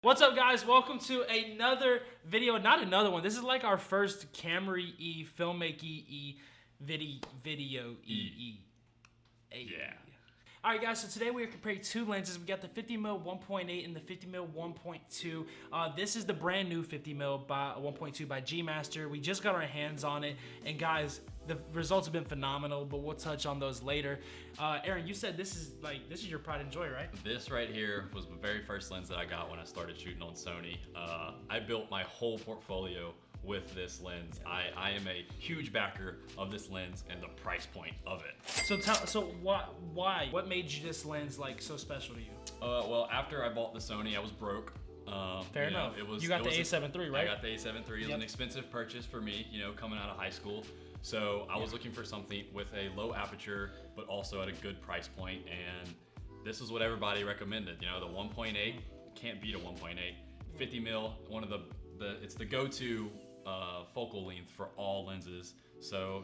What's up, guys? Welcome to another video. Not another one. This is like our first Camry E, Filmmaker E, video E. Yeah. All right, guys, so today we are comparing two lenses. We got the 50mm 1.8 and the 50mm 1.2. This is the brand new 50mm 1.2 by G-Master. We just got our hands on it, and guys, the results have been phenomenal, but we'll touch on those later. Aaron, you said this is your pride and joy, right? This right here was the very first lens that I got when I started shooting on Sony. I built my whole portfolio with this lens. I am a huge backer of this lens and the price point of it. So why? What made you this lens like so special to you? Well, after I bought the Sony, I was broke. Fair enough. You got the A7 III, right? I got the A7 III. It was an expensive purchase for me, coming out of high school. So I was looking for something with a low aperture, but also at a good price point, and this is what everybody recommended. The 1.8, can't beat a 1.8. 50mm, one of it's the go-to focal length for all lenses. So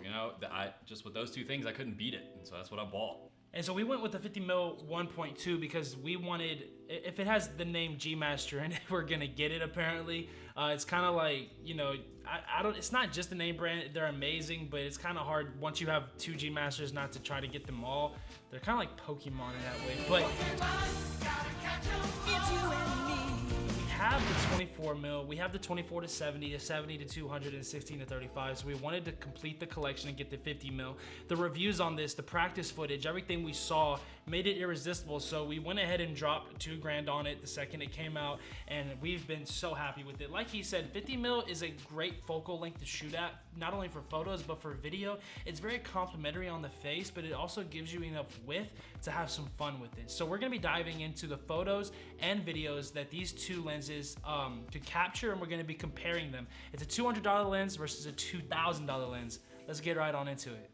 just with those two things, I couldn't beat it, and so that's what I bought. And so we went with the 50mm 1.2 because we wanted, if it has the name G-Master in it, we're gonna get it apparently. It's kind of like, it's not just the name brand, they're amazing, but it's kind of hard once you have two G-Masters not to try to get them all. They're kind of like Pokemon in that way, but we have the 24mm, we have the 24 to 70, the 70 to 200, and 16 to 35. So we wanted to complete the collection and get the 50mm. The reviews on this, the practice footage, everything we saw made it irresistible. So we went ahead and dropped $2,000 on it the second it came out, and we've been so happy with it. Like he said, 50mm is a great focal length to shoot at, not only for photos but for video. It's very complimentary on the face, but it also gives you enough width to have some fun with it. So we're gonna be diving into the photos and videos that these two lenses could capture, and we're gonna be comparing them. It's a $200 lens versus a $2,000 lens. Let's get right on into it.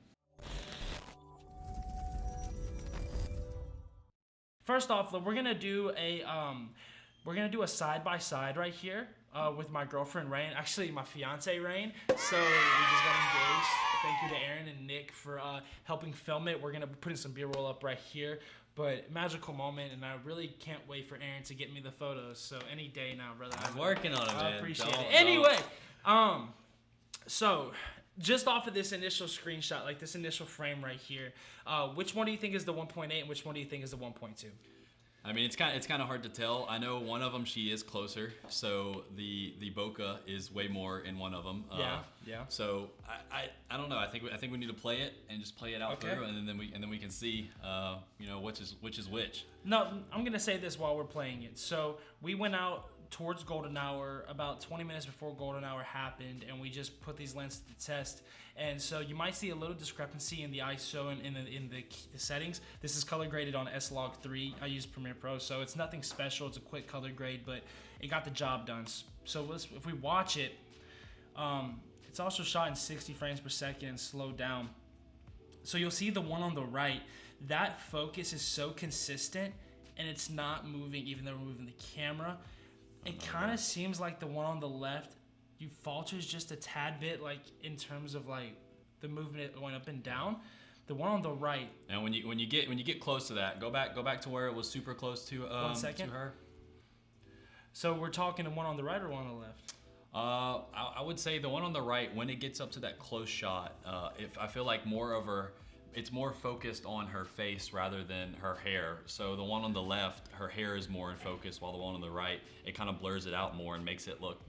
First off, we're gonna do a side-by-side right here with my girlfriend Rain, actually my fiance Rain. So we just got engaged. Thank you to Aaron and Nick for helping film it. We're gonna be putting some B-roll up right here. But magical moment, and I really can't wait for Aaron to get me the photos. So any day now, brother. I'm working on it, man. I appreciate it. Anyway, so just off of this initial screenshot, like this initial frame right here, which one do you think is the 1.8 and which one do you think is the 1.2? I mean, it's kind of hard to tell. I know one of them, she is closer, so the bokeh is way more in one of them. Yeah. So I don't know. I think we need to play it and just play it out through, and then we can see which is which. No, I'm gonna say this while we're playing it. So we went out towards golden hour about 20 minutes before golden hour happened, and we just put these lenses to the test. And so you might see a little discrepancy in the ISO and in the settings. This is color graded on S-Log3. I use Premiere Pro, so it's nothing special. It's a quick color grade, but it got the job done. So if we watch it, it's also shot in 60 frames per second and slowed down. So you'll see the one on the right, that focus is so consistent and it's not moving even though we're moving the camera. It kind of seems like the one on the left, you falters just a tad bit, like in terms of like the movement going up and down. The one on the right. And when you get close to that, go back to where it was super close to 1 second. To her. So we're talking the one on the right or one on the left? I would say the one on the right, when it gets up to that close shot, if I feel like it's more focused on her face rather than her hair. So the one on the left, her hair is more in focus, while the one on the right, it kind of blurs it out more and makes it look,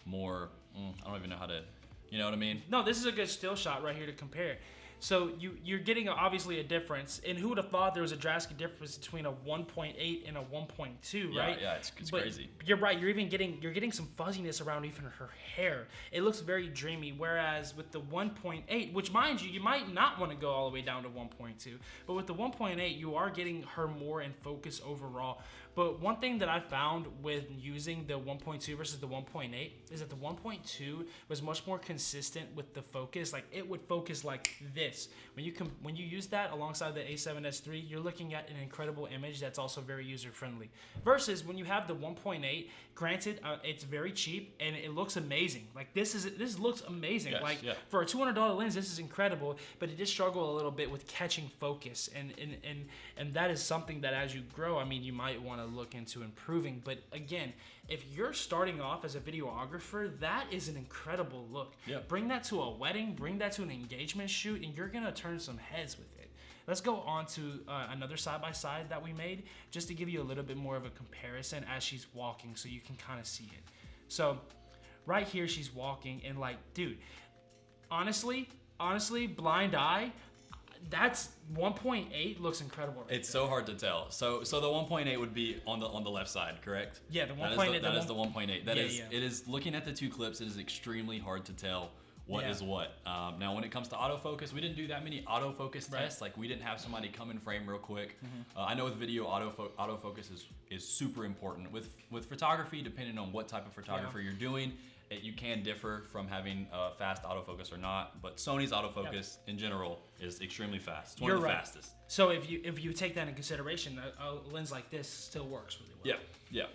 more, I don't even know how to, you know what I mean? No, this is a good still shot right here to compare. So you're getting obviously a difference, and who would have thought there was a drastic difference between a 1.8 and a 1.2, right? Yeah, it's crazy. You're right. You're getting some fuzziness around even her hair. It looks very dreamy. Whereas with the 1.8, which mind you might not want to go all the way down to 1.2, but with the 1.8, you are getting her more in focus overall. But one thing that I found with using the 1.2 versus the 1.8 is that the 1.2 was much more consistent with the focus. Like it would focus like this. When you use that alongside the A7S3, you're looking at an incredible image that's also very user friendly. Versus when you have the 1.8, granted it's very cheap and it looks amazing. Like this looks amazing. Yes, for a $200 lens, this is incredible. But it did struggle a little bit with catching focus, and that is something that as you grow, I mean, you might want want to look into improving. But again, if you're starting off as a videographer, that is an incredible look. Yeah. Bring that to a wedding, bring that to an engagement shoot, and you're going to turn some heads with it. Let's go on to another side-by-side that we made, just to give you a little bit more of a comparison as she's walking so you can kind of see it. So right here, she's walking, and like, dude, honestly, blind eye, that's 1.8 looks incredible. Right It's so hard to tell. So the 1.8 would be on the left side, correct? Yeah, the 1.8. That is the 1.8. That is. Yeah. It is looking at the two clips. It is extremely hard to tell what Yeah. is what. Now, when it comes to autofocus, we didn't do that many autofocus Right. tests. Like, we didn't have somebody come in frame real quick. I know with video, autofocus is super important. With photography, depending on what type of photographer you're doing, you can differ from having fast autofocus or not. But Sony's autofocus in general is extremely fast. It's one of the fastest. So if you take that in consideration, a lens like this still works really well. Yeah.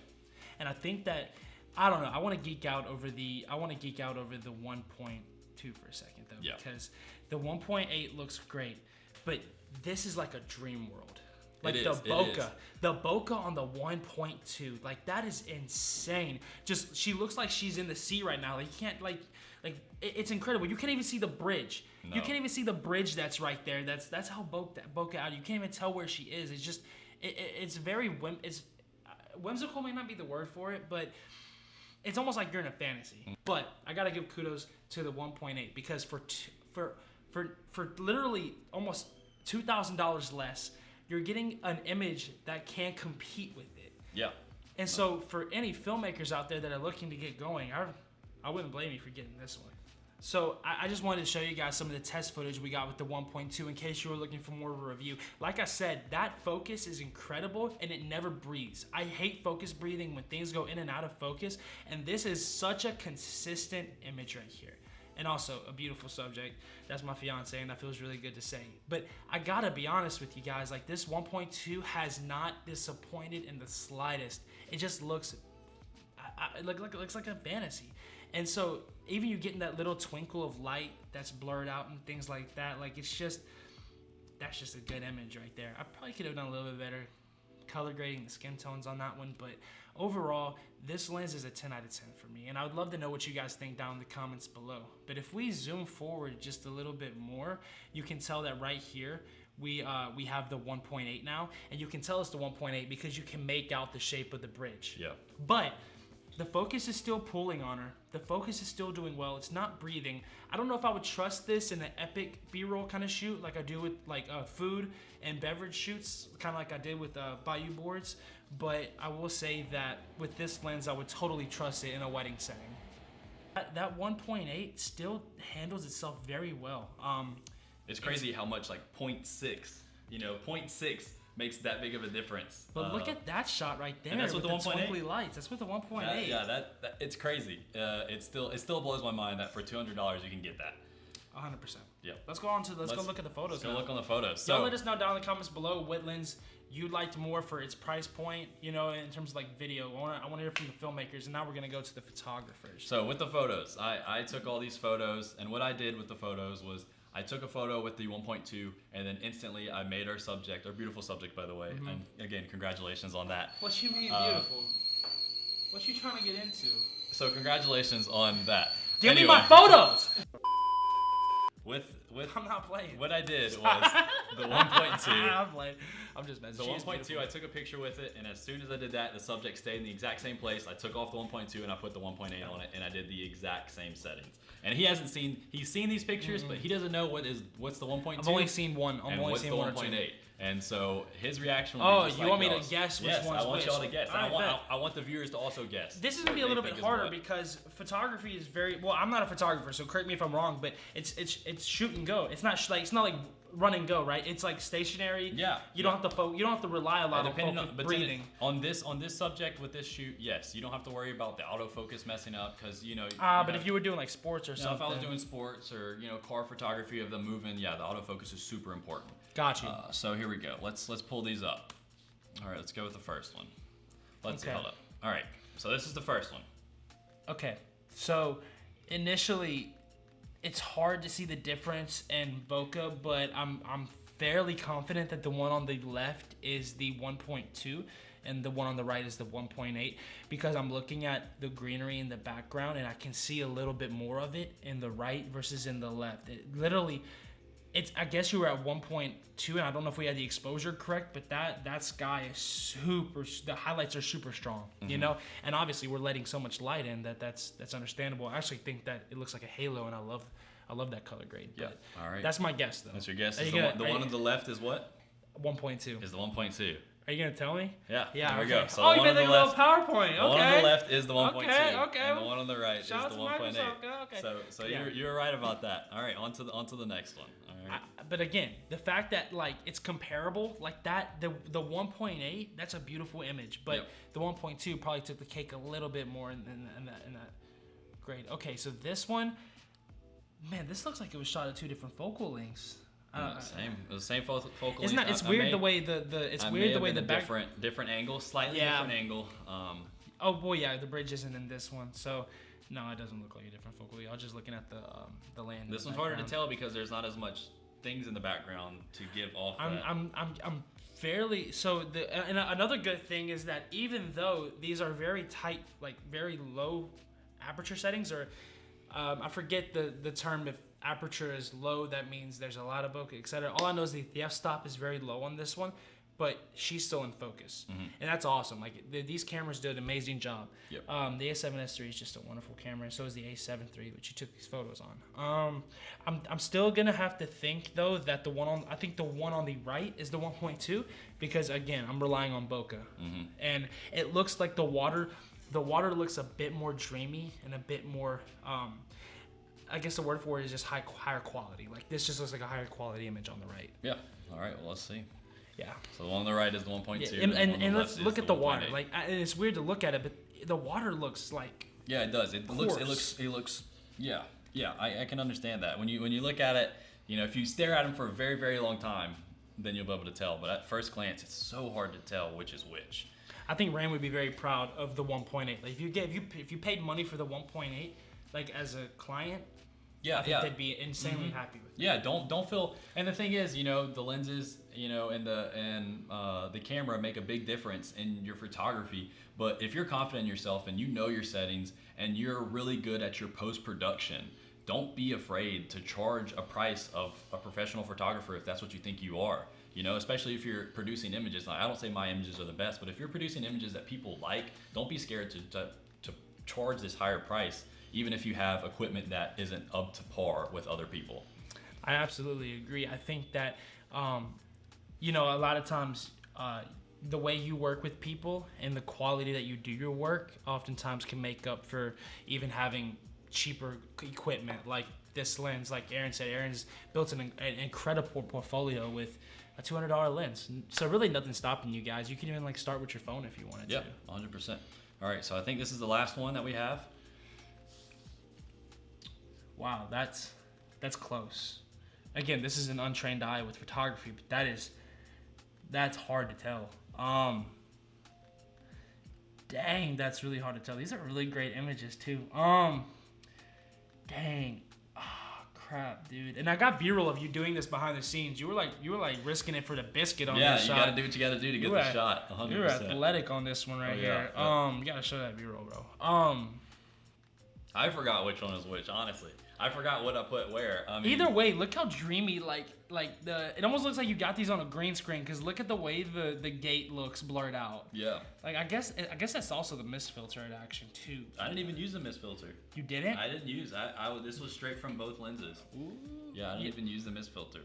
And I think that, I don't know, I want to geek out over the 1.2 for a second though, Yeah. because the 1.8 looks great, but this is like a dream world. Like It the is, it bokeh, is. the bokeh on the 1.2, like that is insane. Just she looks like she's in the sea right now. Like you can't it's incredible. You can't even see the bridge. No. You can't even see the bridge that's right there. That's how bokeh out. You can't even tell where she is. It's just it's very whimsical may not be the word for it, but it's almost like you're in a fantasy. But I gotta give kudos to the 1.8 because for literally almost $2,000 less, you're getting an image that can compete with it. Yeah. And so for any filmmakers out there that are looking to get going, I wouldn't blame you for getting this one. So I just wanted to show you guys some of the test footage we got with the 1.2 in case you were looking for more of a review. Like I said, that focus is incredible and it never breathes. I hate focus breathing when things go in and out of focus, and this is such a consistent image right here. And also a beautiful subject. That's my fiance, and that feels really good to say. But I gotta be honest with you guys, like this 1.2 has not disappointed in the slightest. It just looks, it looks like a fantasy. And so even you getting that little twinkle of light that's blurred out and things like that, like that's just a good image right there. I probably could have done a little bit better color grading the skin tones on that one, but overall, this lens is a 10 out of 10 for me, and I would love to know what you guys think down in the comments below. But if we zoom forward just a little bit more, you can tell that right here, we have the 1.8 now, and you can tell it's the 1.8 because you can make out the shape of the bridge. Yeah. But the focus is still pulling on her. The focus is still doing well. It's not breathing. I don't know if I would trust this in an epic B-roll kind of shoot like I do with like food and beverage shoots, kind of like I did with Bayou boards. But I will say that with this lens, I would totally trust it in a wedding setting. That 1.8 still handles itself very well. It's crazy how much like 0.6, 0.6 makes that big of a difference. But look at that shot right there. And that's with the 1.8? twinkly lights. That's with the 1.8. Yeah, that it's crazy. It still blows my mind that for $200 you can get that. 100%. Yep. Let's go look at the photos. Let's go now. look on the photos. Y'all So let us know down in the comments below what lens you liked more for its price point, in terms of like video. I want to hear from the filmmakers, and now we're gonna go to the photographers. So with the photos, I took all these photos, and what I did with the photos was I took a photo with the 1.2, and then instantly I made our beautiful subject, by the way. And again, congratulations on that. What you mean beautiful? What you trying to get into? So congratulations on that. Give me my photos. With I'm not playing. what I did was the 1.2. I'm playing. I'm just messing. The 1.2, I took a picture with it, and as soon as I did that, the subject stayed in the exact same place. I took off the 1.2 and I put the 1.8 on it, and I did the exact same settings. And he's seen these pictures, but he doesn't know what's the 1.2. I've only seen one. and what's the 1.8. And so his reaction would be just you like want me yours. to guess which yes, one's I want which? y'all to guess. All right, bet. I want the viewers to also guess. This is gonna be a what little they bit think is harder what. because photography is very well. I'm not a photographer, so correct me if I'm wrong, but it's shoot and go. It's not like run and go, right? It's like stationary. Yeah. You don't have to you don't have to rely a lot on Depending focus, but breathing. on this subject with this shoot, yes, you don't have to worry about the autofocus messing up because But if you were doing like sports or something, if I was doing sports or car photography of them moving, yeah, the autofocus is super important. got you. So here we go. Let's pull these up. All right, let's go with the first one. Let's see. Okay. Hold up. All right, so this is the first one. Okay, so initially, it's hard to see the difference in bokeh, but I'm fairly confident that the one on the left is the 1.2. and the one on the right is the 1.8, because I'm looking at the greenery in the background and I can see a little bit more of it in the right versus in the left. It literally, I guess you were at 1.2, and I don't know if we had the exposure correct, but that sky is the highlights are super strong, you know? And obviously we're letting so much light in that's understandable. I actually think that it looks like a halo, and I love that color grade. Yeah. All right. That's my guess, though. That's your guess. The one on the left is what? 1.2. Is the 1.2. Are you gonna tell me? Yeah. Yeah. There we Okay. go. So Oh, you the one made on like the a little left. PowerPoint. Okay. The one on the left is the 1.2. Okay. And the one on the right Shout out is to the 1.8. Microsoft. Okay. So Yeah. you were right about that. All right. On to the next one. All right. But again, the fact that like it's comparable like that, the 1.8, that's a beautiful image, but Yep. the 1.2 probably took the cake a little bit more in that grade. Okay, so this one, man, this looks like it was shot at 2 different focal lengths. The same focal length. Isn't that? It's weird the way the back. different angle, slightly Yeah. different angle. Oh boy, yeah, the bridge isn't in this one, so no, it doesn't look like a different focal length. I was just looking at the land. This in the one's harder to background. tell because there's not as much things in the background to give off. I'm fairly so. And another good thing is that even though these are very tight, like very low aperture settings, or I forget the term. If aperture is low, that means there's a lot of bokeh, etc. All I know is the f-stop is very low on this one, but she's still in focus, and that's awesome. Like these cameras did an amazing job. Yep. The A7S3 is just a wonderful camera, and so is the A7 III, which you took these photos on. I'm still gonna have to think though that the one on the right is the 1.2, because again I'm relying on bokeh, and it looks like the water looks a bit more dreamy and a bit more. I guess the word for it is just higher quality. Like this just looks like a higher quality image on the right. Yeah. All right. Well, let's see. Yeah. So the one on the right is the 1.2. Yeah, and let's look at the water. Like it's weird to look at it, but the water looks like. Yeah, it does. It looks. Yeah. I can understand that. When you look at it, you know, if you stare at them for a very, very long time, then you'll be able to tell. But at first glance, it's so hard to tell which is which. I think Rand would be very proud of the 1.8. Like if you paid money for the 1.8, like as a client. Yeah, I think they'd be insanely happy with it. Yeah, don't feel. And the thing is, you know, the lenses, you know, and the camera make a big difference in your photography. But if you're confident in yourself and you know your settings and you're really good at your post-production, don't be afraid to charge a price of a professional photographer if that's what you think you are. You know, especially if you're producing images. I don't say my images are the best, but if you're producing images that people like, don't be scared to charge this higher price, even if you have equipment that isn't up to par with other people. I absolutely agree. I think that, you know, a lot of times the way you work with people and the quality that you do your work oftentimes can make up for even having cheaper equipment like this lens. Like Aaron said, Aaron's built an incredible portfolio with a $200 lens. So really nothing's stopping you guys. You can even like start with your phone if you wanted to. Yeah, 100%. All right, so I think this is the last one that we have. Wow, that's close. Again, this is an untrained eye with photography, but that's hard to tell. Dang, that's really hard to tell. These are really great images too. Dang. Crap, dude. And I got B-roll of you doing this behind the scenes. You were like risking it for the biscuit on this shot. Yeah, you gotta do what you gotta do to get the shot. 100%. You were athletic on this one right here. Yeah. You gotta show that B-roll, bro. I forgot which one was which, honestly. I forgot what I put where. I mean, either way, look how dreamy, it almost looks like you got these on a green screen, because look at the way the gate looks blurred out. Yeah. Like, I guess that's also the mist filter in action, too. I didn't even use the mist filter. You didn't? I didn't use. This was straight from both lenses. Ooh. Yeah, I didn't even use the mist filter.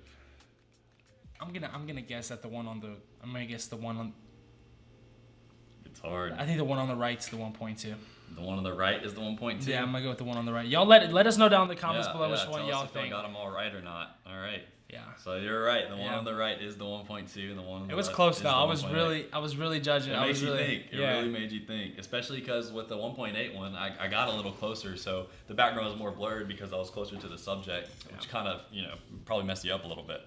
I'm gonna guess that the one on It's hard. I think the one on the right's the 1.2. The one on the right is the 1.2. Yeah, I'm gonna go with the one on the right. Y'all let us know down in the comments below which one y'all think. I got them all right or not. All right. Yeah. So you're right. The one on the right is the 1.2, and the one on the It was left close is though. the I was really judging. It makes you think. It yeah. really made you think, especially because with the 1.8 one, I got a little closer, so the background was more blurred because I was closer to the subject, which kind of probably messed you up a little bit.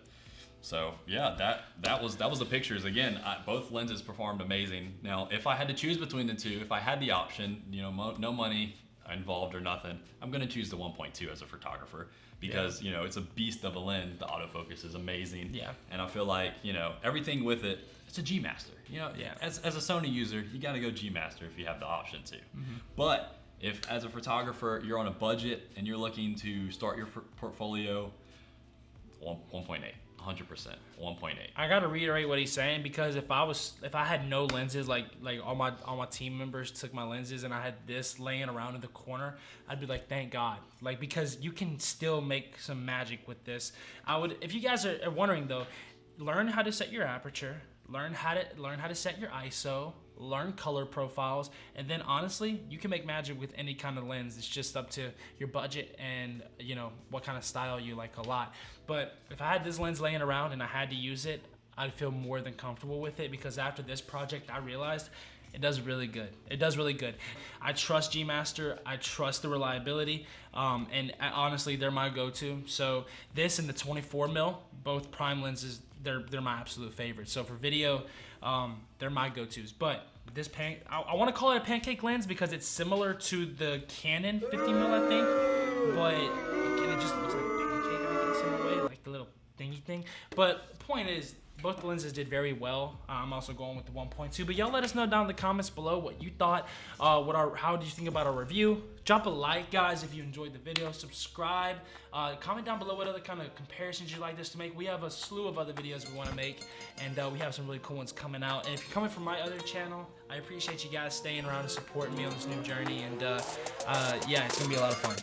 So yeah, that was the pictures. Again, both lenses performed amazing. Now, if I had to choose between the two, if I had the option, no money involved or nothing, I'm gonna choose the 1.2 as a photographer because it's a beast of a lens. The autofocus is amazing. Yeah. And I feel like everything with it, it's a G-Master. You know, Yeah. as a Sony user, you got to go G-Master if you have the option to. But if as a photographer you're on a budget and you're looking to start your portfolio, 1.8, 100%, 1.8. I gotta reiterate what he's saying, because if I had no lenses, like all my team members took my lenses and I had this laying around in the corner, I'd be like, thank God, like, because you can still make some magic with this. If you guys are wondering though, learn how to set your aperture, learn how to set your ISO, learn color profiles, and then honestly, you can make magic with any kind of lens. It's just up to your budget and what kind of style you like a lot. But if I had this lens laying around and I had to use it, I'd feel more than comfortable with it, because after this project I realized it does really good. It does really good. I trust G-Master. I trust the reliability. And honestly, they're my go-to. So this and the 24mm, both prime lenses, they're my absolute favorites. So for video, they're my go-tos. But this I want to call it a pancake lens because it's similar to the Canon 50mm, I think. But again, it just looks like a pancake, I guess, in a way, like the little thingy thing. But the point is, both the lenses did very well. I'm also going with the 1.2. But y'all let us know down in the comments below what you thought. How do you think about our review? Drop a like, guys, if you enjoyed the video. Subscribe. Comment down below what other kind of comparisons you'd like us to make. We have a slew of other videos we want to make, and we have some really cool ones coming out. And if you're coming from my other channel, I appreciate you guys staying around and supporting me on this new journey. And yeah, it's gonna be a lot of fun.